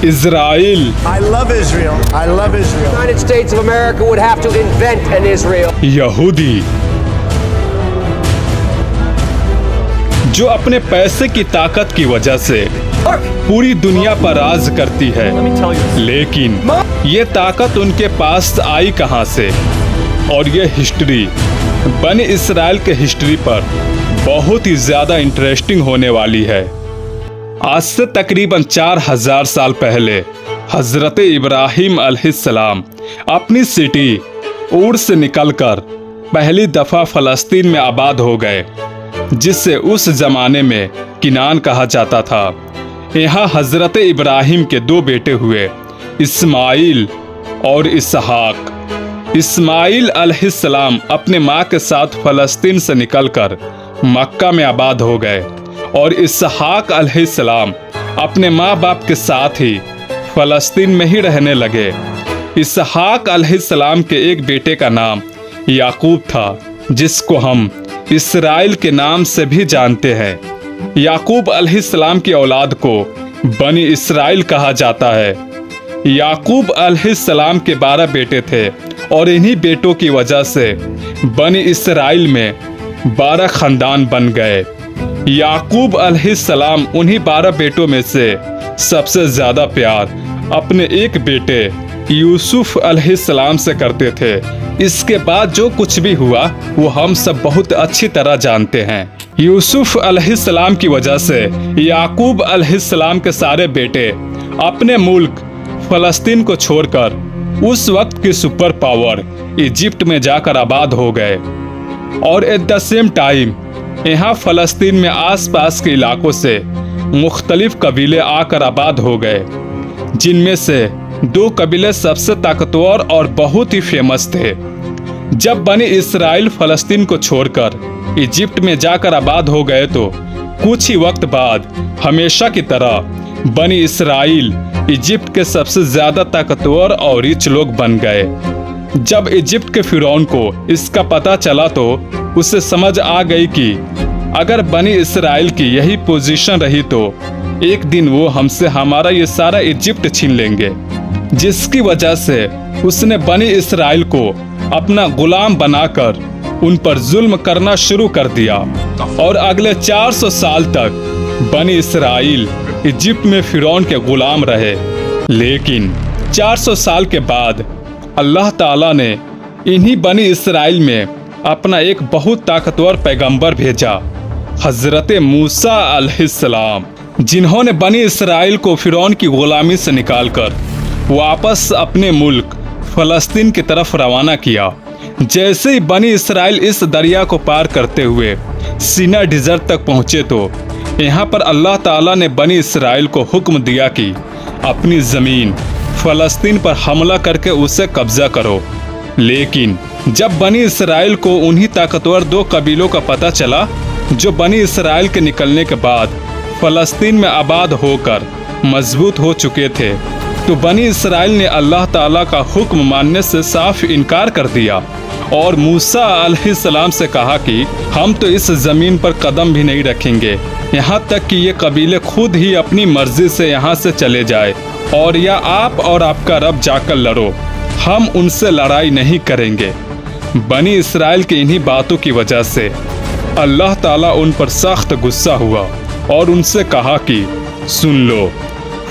Israel. I love Israel. I love Israel. The United States of America would have to invent an Israel. यहूदी, जो अपने पैसे की ताकत की वजह से पूरी दुनिया पर राज करती है, लेकिन ये ताकत उनके पास आई कहां से? और ये हिस्ट्री बनी इस्राइल के हिस्ट्री पर बहुत ही ज्यादा इंटरेस्टिंग होने वाली है। आज से तकरीबन 4000 साल पहले हजरत इब्राहिम अलैहिस्सलाम अपनी सिटी ऊर से निकलकर पहली दफा फलस्तीन में आबाद हो गए, जिसे उस जमाने में किनान कहा जाता था। यहाँ हजरत इब्राहिम के 2 बेटे हुए, इस्माइल और इसहाक। इस्माइल अलैहिस्सलाम अपने माँ के साथ फलस्तीन से निकलकर मक्का में आबाद हो गए और इसहाक अलैहिस्सलाम अपने माँ बाप के साथ ही फलस्तीन में ही रहने लगे। इसहाक अलैहिस्सलाम के एक बेटे का नाम याकूब था, जिसको हम इसराइल के नाम से भी जानते हैं। याकूब अलैहिस्सलाम की औलाद को बनी इसराइल कहा जाता है। याकूब अलैहिस्सलाम के 12 बेटे थे और इन्हीं बेटों की वजह से बनी इसराइल में 12 खानदान बन गए। याकूब अलैहिस्सलाम उन्हीं 12 बेटों में से सबसे ज्यादा प्यार अपने एक बेटे यूसुफ अलैहिस्सलाम से करते थे। इसके बाद जो कुछ भी हुआ वो हम सब बहुत अच्छी तरह जानते हैं। यूसुफ अलैहिस्सलाम की वजह से याकूब अलैहिस्सलाम के सारे बेटे अपने मुल्क फलस्तीन को छोड़कर उस वक्त की सुपर पावर इजिप्ट में जाकर आबाद हो गए और एट द सेम टाइम यहाँ फलस्तीन में आसपास के इलाकों से मुख्तलिफ कबीले आकर आबाद हो गए, जिनमें से 2 कबीले सबसे ताकतवर और बहुत ही फेमस थे। जब बनी इसराइल फलस्तीन को छोड़कर इजिप्ट में जाकर आबाद हो गए तो कुछ ही वक्त बाद हमेशा की तरह बनी इसराइल इजिप्ट के सबसे ज्यादा ताकतवर और रिच लोग बन गए। जब इजिप्ट के फिरौन को इसका पता चला तो उसे समझ आ गई कि अगर बनी इसराइल की यही पोजीशन रही तो एक दिन वो हमसे हमारा ये सारा इजिप्ट छीन लेंगे, जिसकी वजह से उसने बनी इसराइल को अपना गुलाम बनाकर उन पर जुल्म करना शुरू कर दिया और अगले 400 साल तक बनी इसराइल इजिप्ट में फिरौन के गुलाम रहे। लेकिन 400 साल के बाद अल्लाह ताला ने इन्हीं बनी इसराइल में अपना एक बहुत ताकतवर पैगंबर भेजा, हजरत मूसा अलैहिस्सलाम, जिन्होंने बनी इसराइल को फिरौन की गुलामी से निकालकर वापस अपने मुल्क फलस्तीन की तरफ रवाना किया। जैसे ही बनी इसराइल इस दरिया को पार करते हुए सीना डिजर्ट तक पहुँचे तो यहाँ पर अल्लाह ताला ने बनी इसराइल को हुक्म दिया कि अपनी ज़मीन फलस्तीन पर हमला करके उसे कब्जा करो। लेकिन जब बनी इसराइल को उन्हीं ताकतवर 2 कबीलों का पता चला जो बनी इसराइल के निकलने के बाद फलस्तीन में आबाद होकर मजबूत हो चुके थे, तो बनी इसराइल ने अल्लाह ताला का हुक्म मानने से साफ इनकार कर दिया और मूसा अलैहिस्सलाम से कहा कि हम तो इस ज़मीन पर कदम भी नहीं रखेंगे यहाँ तक कि ये कबीले खुद ही अपनी मर्जी से यहाँ से चले जाए और या आप और आपका रब जाकर लड़ो, हम उनसे लड़ाई नहीं करेंगे। बनी इसराइल की इन्हीं बातों की वजह से अल्लाह ताला उन पर सख्त गुस्सा हुआ और उनसे कहा कि सुन लो,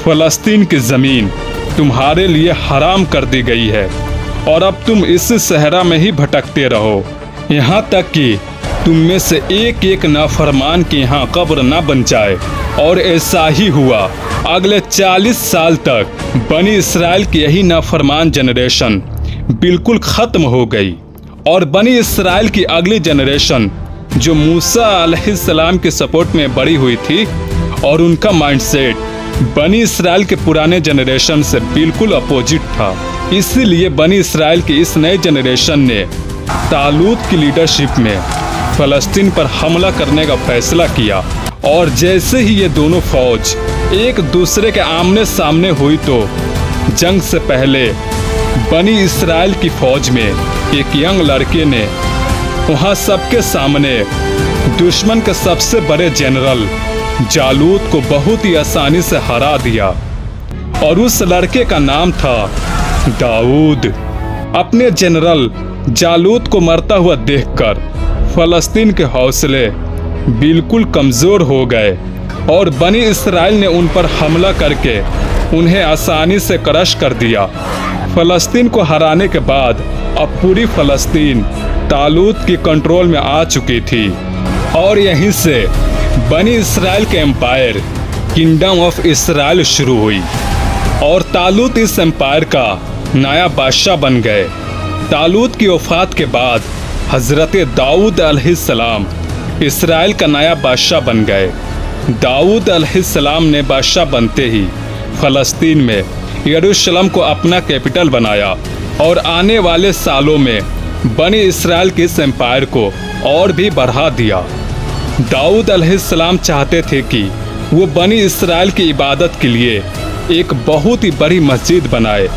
फलस्तीन की ज़मीन तुम्हारे लिए हराम कर दी गई है और अब तुम इस सहरा में ही भटकते रहो यहाँ तक कि तुम में से एक एक नाफरमान की यहाँ कब्र ना बन जाए। और ऐसा ही हुआ। अगले 40 साल तक बनी इसराइल की यही नाफरमान जनरेशन बिल्कुल ख़त्म हो गई और बनी इसराइल की अगली जनरेशन जो मूसा अलैहिस्सलाम के सपोर्ट में बड़ी हुई थी और उनका माइंडसेट बनी इसराइल के पुराने जनरेशन से बिल्कुल अपोजिट था। इसीलिए बनी इसराइल की इस नए जनरेशन ने तालूत की लीडरशिप में फलस्तीन पर हमला करने का फैसला किया और जैसे ही ये दोनों फौज एक दूसरे के आमने सामने हुई तो जंग से पहले बनी इसराइल की फौज में एक यंग लड़के ने वहाँ सबके सामने दुश्मन के सबसे बड़े जनरल जालूत को बहुत ही आसानी से हरा दिया और उस लड़के का नाम था दाऊद। अपने जनरल जालूत को मरता हुआ देखकर फलस्तीन के हौसले बिल्कुल कमजोर हो गए और बनी इसराइल ने उन पर हमला करके उन्हें आसानी से क्रश कर दिया। फलस्तीन को हराने के बाद अब पूरी फलस्तीन तालूत की कंट्रोल में आ चुकी थी और यहीं से बनी इसराइल के एम्पायर किंगडम ऑफ इसराइल शुरू हुई और तालूत इस एम्पायर का नया बादशाह बन गए। तालूत की वफात के बाद हजरत दाऊद अलैहिस्सलाम इसराइल का नया बादशाह बन गए। दाऊद अलैहिस्सलाम ने बादशाह बनते ही फलस्तीन में यरूशलेम को अपना कैपिटल बनाया और आने वाले सालों में बनी इसराइल के इस एम्पायर को और भी बढ़ा दिया। दाऊद अलैहिस्सलाम चाहते थे कि वो बनी इसराइल की इबादत के लिए एक बहुत ही बड़ी मस्जिद बनाए,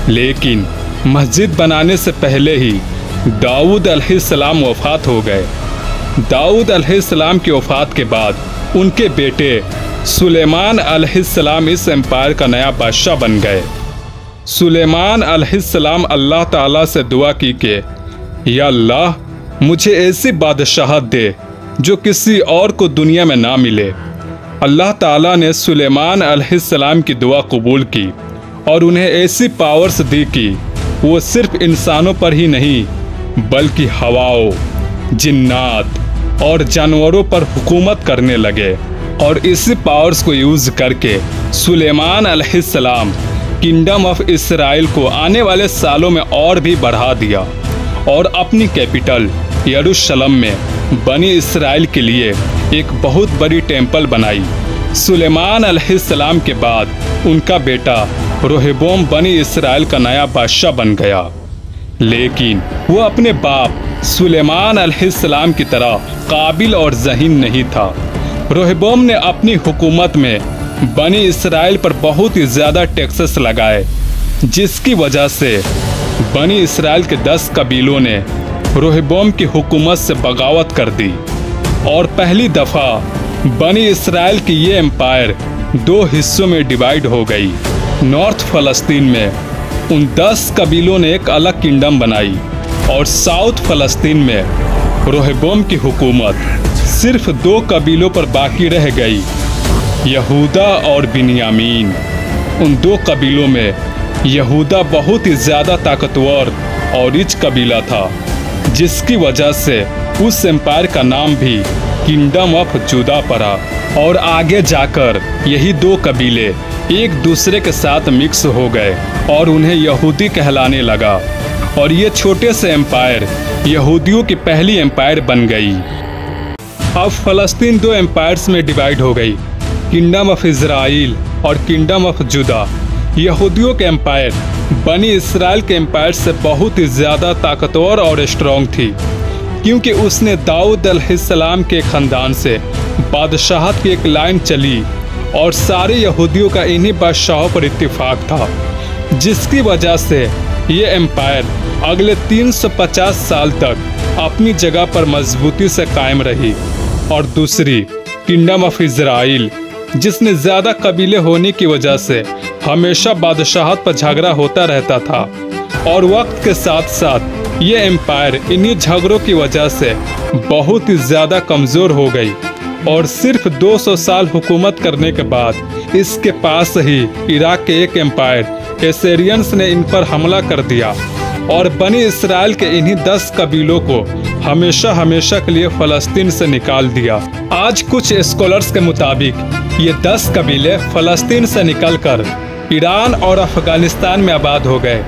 लेकिन मस्जिद बनाने से पहले ही दाऊद अलैहिस्सलाम वफात हो गए। दाऊद अलैहिस्सलाम की वफात के बाद उनके बेटे सुलेमान अलैहिस्सलाम इस एम्पायर का नया बादशाह बन गए। सुलेमान अलैहिस्सलाम अल्लाह ताला से दुआ की कि या अल्लाह मुझे ऐसी बादशाहत दे जो किसी और को दुनिया में ना मिले। अल्लाह ताला ने सुलेमान अलैहिस्सलाम की दुआ कबूल की और उन्हें ऐसी पावर्स दी कि वो सिर्फ इंसानों पर ही नहीं बल्कि हवाओं, जिन्नात और जानवरों पर हुकूमत करने लगे। और इसी पावर्स को यूज करके सुलेमान अलैहिस्सलाम किंगडम ऑफ इसराइल को आने वाले सालों में और भी बढ़ा दिया और अपनी कैपिटल यरूशलेम में बनी इसराइल के लिए एक बहुत बड़ी टेंपल बनाई। सुलेमान अलैहिस्सलाम के बाद उनका बेटा रोहबोम बनी इसराइल का नया बादशाह बन गया, लेकिन वो अपने बाप सुलेमान अलैहिस्सलाम की तरह काबिल और ज़हीन नहीं था। रोहबोम ने अपनी हुकूमत में बनी इसराइल पर बहुत ही ज़्यादा टैक्सेस लगाए, जिसकी वजह से बनी इसराइल के 10 कबीलों ने रोहबोम की हुकूमत से बगावत कर दी और पहली दफ़ा बनी इसराइल की ये एम्पायर 2 हिस्सों में डिवाइड हो गई। नॉर्थ फ़लस्तीन में उन 10 कबीलों ने एक अलग किंगडम बनाई और साउथ फ़लस्तीन में रोहबोम की हुकूमत सिर्फ 2 कबीलों पर बाकी रह गई, यहूदा और बिन्यामीन। उन 2 कबीलों में यहूदा बहुत ही ज़्यादा ताकतवर और रिच कबीला था, जिसकी वजह से उस एम्पायर का नाम भी किंगडम ऑफ जूदा पड़ा। और आगे जाकर यही 2 कबीले एक दूसरे के साथ मिक्स हो गए और उन्हें यहूदी कहलाने लगा और ये छोटे से एम्पायर यहूदियों की पहली एम्पायर बन गई। अब फ़लस्तीन 2 एम्पायर्स में डिवाइड हो गई, किंगडम ऑफ इज़राइल और किंगडम ऑफ जूदा। यहूदियों के एम्पायर बनी इसराइल के एम्पायर से बहुत ही ज़्यादा ताकतवर और स्ट्रॉन्ग थी, क्योंकि उसने दाऊद अलैहिस्सलाम के ख़ानदान से बादशाहत की एक लाइन चली और सारे यहूदियों का इन्हीं बादशाहों पर इत्तेफाक था, जिसकी वजह से ये एम्पायर अगले 350 साल तक अपनी जगह पर मजबूती से कायम रही। और दूसरी किंगडम ऑफ इज़राइल, जिसने ज़्यादा कबीले होने की वजह से हमेशा बादशाहत पर झगड़ा होता रहता था और वक्त के साथ साथ ये एम्पायर इन्हीं झगड़ों की वजह से बहुत ही ज़्यादा कमज़ोर हो गई और सिर्फ 200 साल हुकूमत करने के बाद इसके पास ही इराक के एक एम्पायर एसेरियंस ने इन पर हमला कर दिया और बनी इसराइल के इन्हीं 10 कबीलों को हमेशा हमेशा के लिए फ़लस्तीन से निकाल दिया। आज कुछ स्कॉलर्स के मुताबिक ये 10 कबीले फ़लस्तीन से निकलकर ईरान और अफगानिस्तान में आबाद हो गए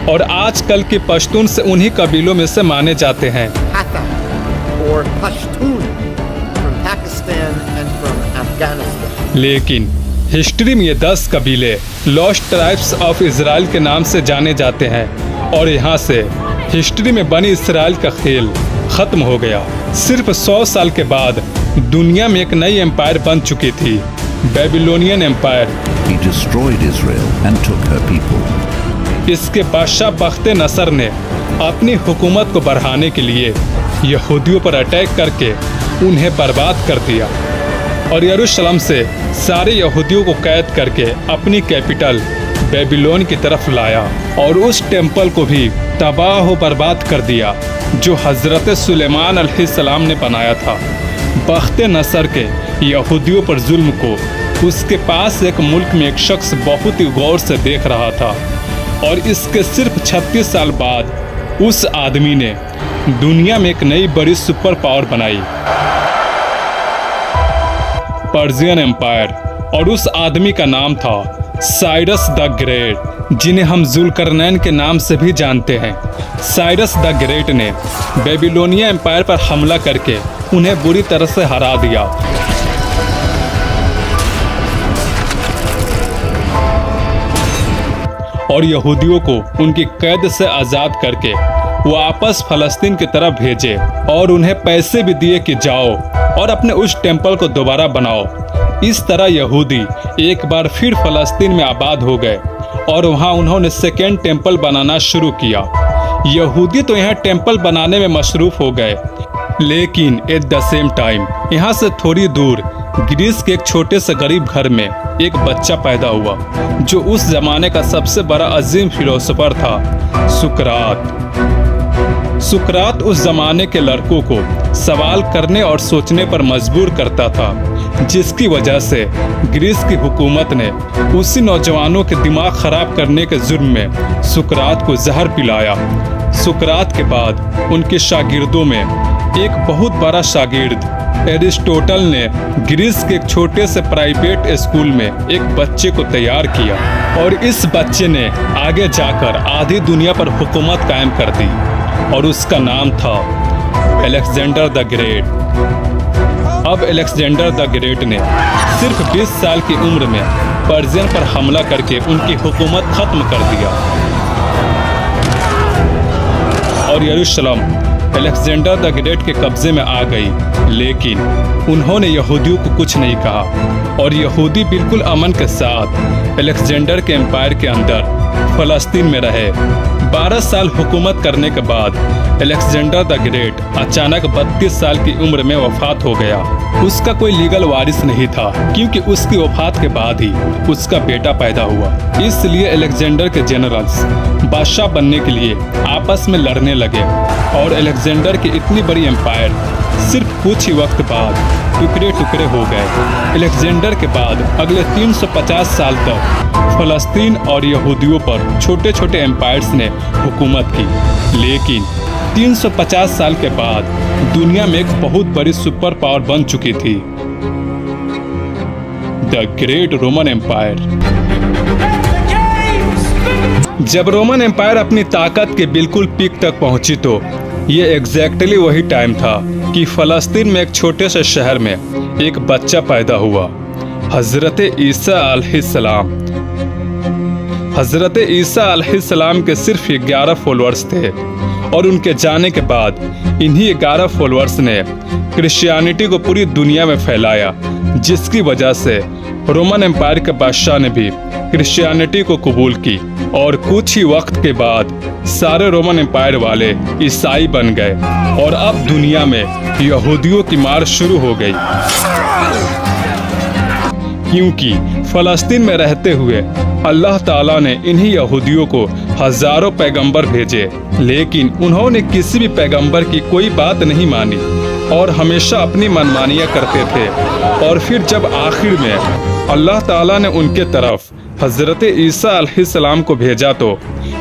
और आजकल की पश्तून से उन्हीं कबीलों में से माने जाते हैं। लेकिन हिस्ट्री में ये 10 कबीले लॉस्ट ट्राइब्स ऑफ इज़राइल के नाम से जाने जाते हैं और यहाँ से हिस्ट्री में बनी इसराइल का खेल खत्म हो गया। सिर्फ 100 साल के बाद दुनिया में एक नई एम्पायर बन चुकी थी, Babylonian empire. He destroyed Israel and took her people. इसके बादशाह बख्ते नसर ने अपनी हुकूमत को बढ़ाने के लिए यहूदियों पर अटैक करके उन्हें बर्बाद कर दिया और यरूशलेम से सारे यहूदियों को कैद करके अपनी कैपिटल बेबीलोन की तरफ लाया और उस टेम्पल को भी तबाह व बर्बाद कर दिया जो हजरत सुलेमान अलैहिस्सलाम ने बनाया था। बख्ते नसर के यहूदियों पर जुल्म को उसके पास एक मुल्क में एक शख्स बहुत ही गौर से देख रहा था और इसके सिर्फ 36 साल बाद उस आदमी ने दुनिया में एक नई बड़ी सुपर पावर बनाई, पर्शियन एम्पायर। और उस आदमी का नाम था साइरस द ग्रेट, जिन्हें हम जुल्करनैन के नाम से भी जानते हैं। साइरस द ग्रेट ने बेबीलोनिया एम्पायर पर हमला करके उन्हें बुरी तरह से हरा दिया। और यहूदियों को उनकी कैद से आज़ाद करके वापस फलस्तीन की तरफ भेजे और उन्हें पैसे भी दिए कि जाओ और अपने उस टेम्पल को दोबारा बनाओ। इस तरह यहूदी एक बार फिर फलस्तीन में आबाद हो गए और वहां उन्होंने सेकेंड टेम्पल बनाना शुरू किया। यहूदी तो यहाँ टेम्पल बनाने में मशरूफ हो गए, लेकिन एट द सेम टाइम यहाँ से थोड़ी दूर ग्रीस के एक छोटे से गरीब घर में एक बच्चा पैदा हुआ जो उस जमाने का सबसे बड़ा अजीम फिलोसोफर था, सुकरात। सुकरात उस जमाने के लड़कों को सवाल करने और सोचने पर मजबूर करता था, जिसकी वजह से ग्रीस की हुकूमत ने उसी नौजवानों के दिमाग खराब करने के जुर्म में सुकरात को जहर पिलाया। सुकरात के बाद उनके शागिर्दों में एक बहुत बड़ा शागिर्द एरिस्टोटल ने ग्रीस के एक छोटे से प्राइवेट स्कूल में एक बच्चे को तैयार किया और इस बच्चे ने आगे जाकर आधी दुनिया पर हुकूमत कायम कर दी और उसका नाम था अलेक्जेंडर द ग्रेट। अब अलेक्जेंडर द ग्रेट ने सिर्फ 20 साल की उम्र में पर्शियन पर हमला करके उनकी हुकूमत खत्म कर दिया और यरूशलेम अलेक्जेंडर द ग्रेट के कब्जे में आ गई। लेकिन उन्होंने यहूदियों को कुछ नहीं कहा और यहूदी बिल्कुल अमन के साथ अलेक्जेंडर के एम्पायर के अंदर फलस्तीन में रहे। 12 साल हुकूमत करने के बाद अलेक्जेंडर द ग्रेट अचानक 32 साल की उम्र में वफात हो गया। उसका कोई लीगल वारिस नहीं था क्योंकि उसकी वफात के बाद ही उसका बेटा पैदा हुआ। इसलिए अलेक्जेंडर के जनरल्स बादशाह बनने के लिए आपस में लड़ने लगे और अलेक्जेंडर की इतनी बड़ी एम्पायर सिर्फ कुछ ही वक्त बाद टुकड़े टुकड़े हो गए। अलेक्जेंडर के बाद अगले 350 साल तक फलस्तीन और यहूदियों पर छोटे छोटे एम्पायर्स ने हुकूमत की, लेकिन 350 साल के बाद दुनिया में एक बहुत बड़ी सुपर पावर बन चुकी थी, द ग्रेट रोमन एम्पायर। जब रोमन एम्पायर अपनी ताकत के बिल्कुल पीक तक पहुंची तो ये एग्जैक्टली वही टाइम था कि फलस्तीन में एक छोटे से शहर में एक बच्चा पैदा हुआ, हजरत ईसा अलैहिस्सलाम। हजरत ईसा अलैहिस्सलाम के सिर्फ 11 फॉलोअर्स थे और उनके जाने के बाद इन्हीं 11 फॉलोअर्स ने क्रिश्चियनिटी को पूरी दुनिया में फैलाया, जिसकी वजह से रोमन एम्पायर के बादशाह ने भी क्रिश्चियनिटी को कबूल की और कुछ ही वक्त के बाद सारे रोमन एम्पायर वाले ईसाई बन गए और अब दुनिया में यहूदियों की मार शुरू हो गई। क्योंकि फलस्तीन में रहते हुए अल्लाह ताला ने इन्हीं यहूदियों को हजारों पैगंबर भेजे, लेकिन उन्होंने किसी भी पैगंबर की कोई बात नहीं मानी और हमेशा अपनी मनमानियां करते थे। और फिर जब आखिर में अल्लाह ताला ने उनके तरफ हजरत ईसा अलैहिस्सलाम को भेजा तो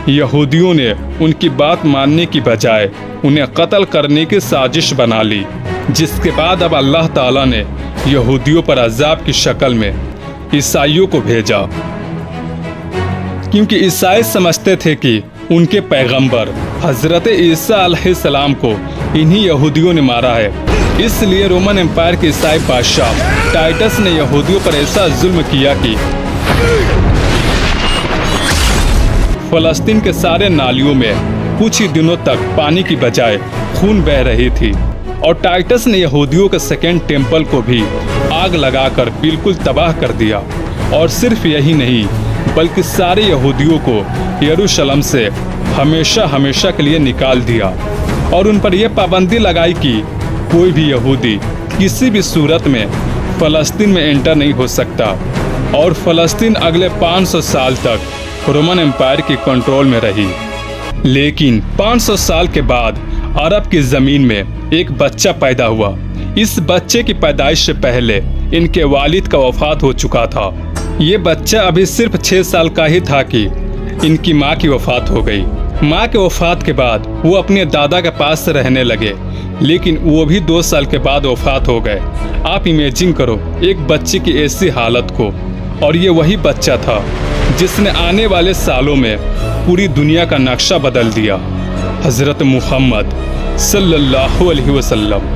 यहूदियों ने उनकी बात मानने की बजाय उन्हें कत्ल करने की साजिश बना ली, जिसके बाद अब अल्लाह ताला ने यहूदियों पर अजाब की शक्ल में ईसाइयों को भेजा, क्योंकि ईसाई समझते थे कि उनके पैगंबर हजरत ईसा अलैहिस्सलाम को इन्हीं यहूदियों ने मारा है। इसलिए रोमन एम्पायर के ईसाई बादशाह टाइटस ने यहूदियों पर ऐसा जुल्म किया कि फलस्तीन के सारे नालियों में कुछ ही दिनों तक पानी की बजाय खून बह रही थी और टाइटस ने यहूदियों के सेकेंड टेम्पल को भी आग लगाकर बिल्कुल तबाह कर दिया। और सिर्फ यही नहीं बल्कि सारे यहूदियों को यरूशलेम से हमेशा हमेशा के लिए निकाल दिया और उन पर यह पाबंदी लगाई कि कोई भी यहूदी किसी भी सूरत में फलस्तीन में एंटर नहीं हो सकता और फलस्तीन अगले 500 साल तक रोमन एम्पायर की कंट्रोल में रही। लेकिन 500 साल के बाद अरब की जमीन में एक बच्चा पैदा हुआ। इस बच्चे की पैदाइश से पहले इनके वालिद का वफात हो चुका था। ये बच्चा अभी सिर्फ 6 साल का ही था कि इनकी माँ की वफात हो गई। माँ के वफात के बाद वो अपने दादा के पास रहने लगे, लेकिन वो भी 2 साल के बाद वफात हो गए। आप इमेजिन करो एक बच्चे की ऐसी हालत को। और ये वही बच्चा था जिसने आने वाले सालों में पूरी दुनिया का नक्शा बदल दिया। हज़रत मुहम्मद सल्लल्लाहु अलैहि वसल्लम।